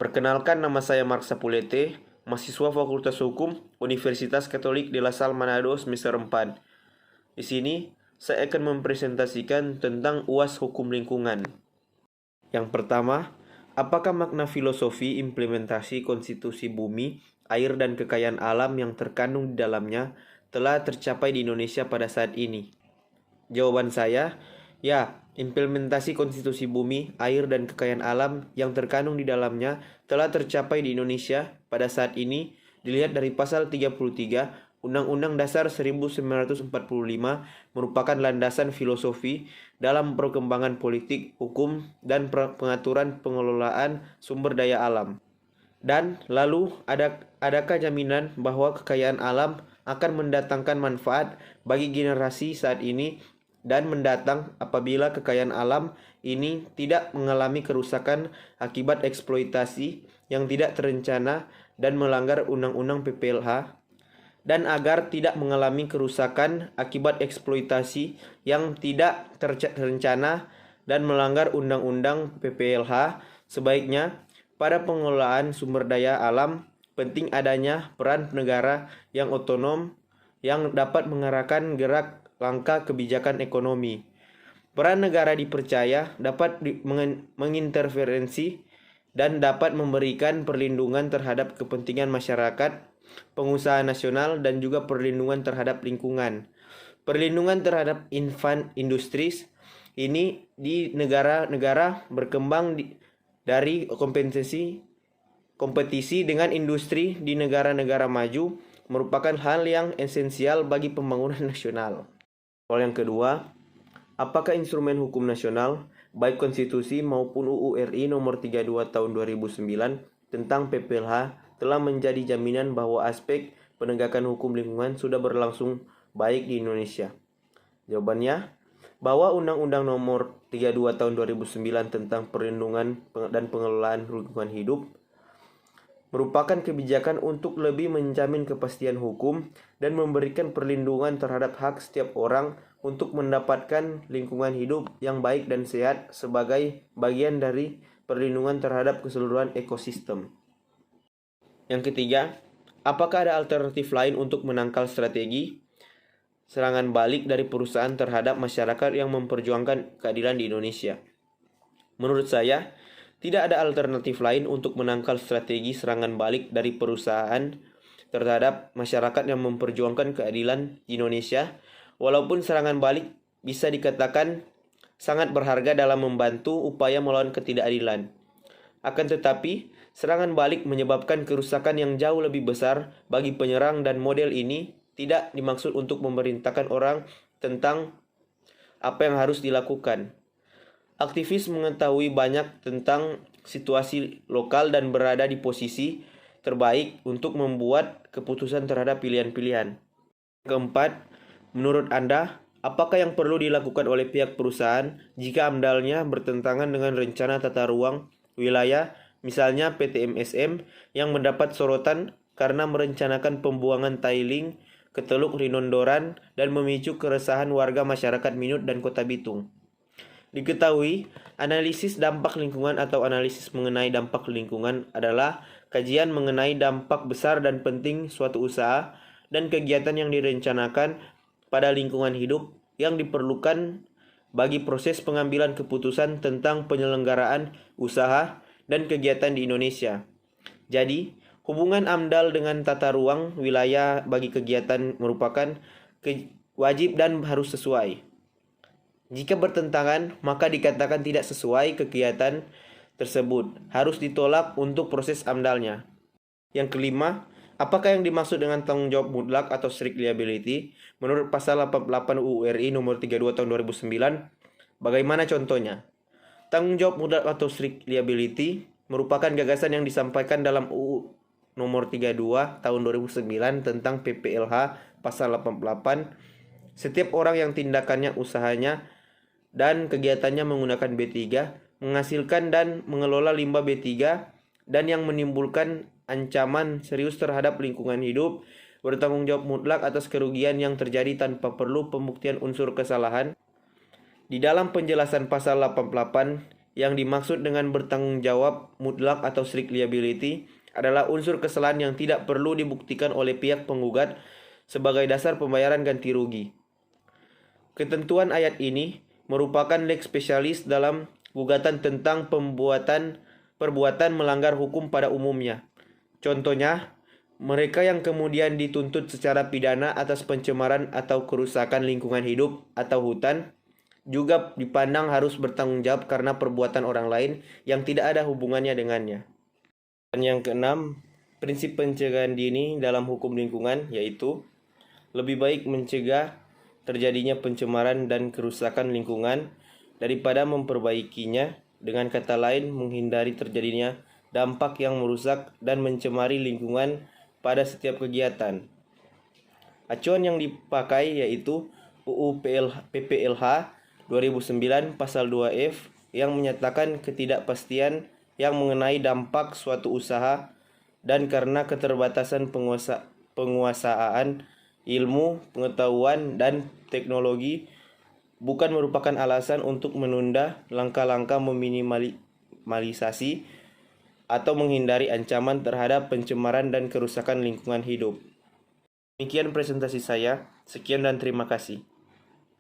Perkenalkan, nama saya Mark Sapulete, mahasiswa Fakultas Hukum Universitas Katolik de La Salle Manado semester 4. Di sini, saya akan mempresentasikan tentang UAS Hukum Lingkungan. Yang pertama, apakah makna filosofi implementasi konstitusi bumi, air, dan kekayaan alam yang terkandung di dalamnya telah tercapai di Indonesia pada saat ini? Jawaban saya, ya, implementasi konstitusi bumi, air, dan kekayaan alam yang terkandung di dalamnya telah tercapai di Indonesia pada saat ini dilihat dari pasal 33 Undang-Undang Dasar 1945 merupakan landasan filosofi dalam perkembangan politik, hukum, dan pengaturan pengelolaan sumber daya alam. Dan lalu adakah jaminan bahwa kekayaan alam akan mendatangkan manfaat bagi generasi saat ini dan mendatang apabila kekayaan alam ini tidak mengalami kerusakan akibat eksploitasi yang tidak terencana dan melanggar Undang-Undang PPLH, dan agar tidak mengalami kerusakan akibat eksploitasi yang tidak terencana dan melanggar Undang-Undang PPLH, sebaiknya pada pengelolaan sumber daya alam penting adanya peran negara yang otonom yang dapat mengarahkan gerak langkah kebijakan ekonomi. Peran negara dipercaya dapat menginterferensi dan dapat memberikan perlindungan terhadap kepentingan masyarakat, pengusaha nasional, dan juga perlindungan terhadap lingkungan. Perlindungan terhadap industri ini di negara-negara berkembang dari kompetisi dengan industri di negara-negara maju merupakan hal yang esensial bagi pembangunan nasional. Soal yang kedua, apakah instrumen hukum nasional, baik konstitusi maupun UU RI nomor 32 tahun 2009 tentang PPLH telah menjadi jaminan bahwa aspek penegakan hukum lingkungan sudah berlangsung baik di Indonesia? Jawabannya, bahwa Undang-Undang nomor 32 tahun 2009 tentang perlindungan dan pengelolaan lingkungan hidup merupakan kebijakan untuk lebih menjamin kepastian hukum dan memberikan perlindungan terhadap hak setiap orang untuk mendapatkan lingkungan hidup yang baik dan sehat sebagai bagian dari perlindungan terhadap keseluruhan ekosistem. Yang ketiga, apakah ada alternatif lain untuk menangkal strategi serangan balik dari perusahaan terhadap masyarakat yang memperjuangkan keadilan di Indonesia? Menurut saya, tidak ada alternatif lain untuk menangkal strategi serangan balik dari perusahaan terhadap masyarakat yang memperjuangkan keadilan di Indonesia, walaupun serangan balik bisa dikatakan sangat berharga dalam membantu upaya melawan ketidakadilan. Akan tetapi, serangan balik menyebabkan kerusakan yang jauh lebih besar bagi penyerang, dan model ini tidak dimaksud untuk memerintahkan orang tentang apa yang harus dilakukan. Aktivis mengetahui banyak tentang situasi lokal dan berada di posisi terbaik untuk membuat keputusan terhadap pilihan-pilihan. Keempat, menurut Anda, apakah yang perlu dilakukan oleh pihak perusahaan jika AMDAL-nya bertentangan dengan rencana tata ruang wilayah, misalnya PT MSM yang mendapat sorotan karena merencanakan pembuangan tailing ke Teluk Rinondoran dan memicu keresahan warga masyarakat Minut dan Kota Bitung? Diketahui, analisis dampak lingkungan atau analisis mengenai dampak lingkungan adalah kajian mengenai dampak besar dan penting suatu usaha dan kegiatan yang direncanakan pada lingkungan hidup yang diperlukan bagi proses pengambilan keputusan tentang penyelenggaraan usaha dan kegiatan di Indonesia. Jadi, hubungan AMDAL dengan tata ruang wilayah bagi kegiatan merupakan wajib dan harus sesuai. Jika bertentangan, maka dikatakan tidak sesuai kegiatan tersebut, harus ditolak untuk proses AMDAL-nya. Yang kelima, apakah yang dimaksud dengan tanggung jawab mutlak atau strict liability menurut pasal 88 UU RI nomor 32 tahun 2009? Bagaimana contohnya? Tanggung jawab mutlak atau strict liability merupakan gagasan yang disampaikan dalam UU nomor 32 tahun 2009 tentang PPLH pasal 88. Setiap orang yang tindakannya, usahanya, dan kegiatannya menggunakan B3, menghasilkan dan mengelola limbah B3, dan yang menimbulkan ancaman serius terhadap lingkungan hidup, bertanggung jawab mutlak atas kerugian yang terjadi tanpa perlu pembuktian unsur kesalahan. Di dalam penjelasan pasal 88 yang dimaksud dengan bertanggung jawab mutlak atau strict liability adalah unsur kesalahan yang tidak perlu dibuktikan oleh pihak penggugat sebagai dasar pembayaran ganti rugi. Ketentuan ayat ini merupakan lex specialis dalam gugatan tentang perbuatan melanggar hukum pada umumnya. Contohnya, mereka yang kemudian dituntut secara pidana atas pencemaran atau kerusakan lingkungan hidup atau hutan juga dipandang harus bertanggung jawab karena perbuatan orang lain yang tidak ada hubungannya dengannya. Dan yang keenam, prinsip pencegahan dini dalam hukum lingkungan yaitu lebih baik mencegah terjadinya pencemaran dan kerusakan lingkungan daripada memperbaikinya. Dengan kata lain, menghindari terjadinya dampak yang merusak dan mencemari lingkungan pada setiap kegiatan. Acuan yang dipakai yaitu UU PPLH 2009 pasal 2F yang menyatakan ketidakpastian yang mengenai dampak suatu usaha dan karena keterbatasan penguasaan ilmu, pengetahuan, dan teknologi bukan merupakan alasan untuk menunda langkah-langkah meminimalisasi atau menghindari ancaman terhadap pencemaran dan kerusakan lingkungan hidup. Demikian presentasi saya. Sekian dan terima kasih.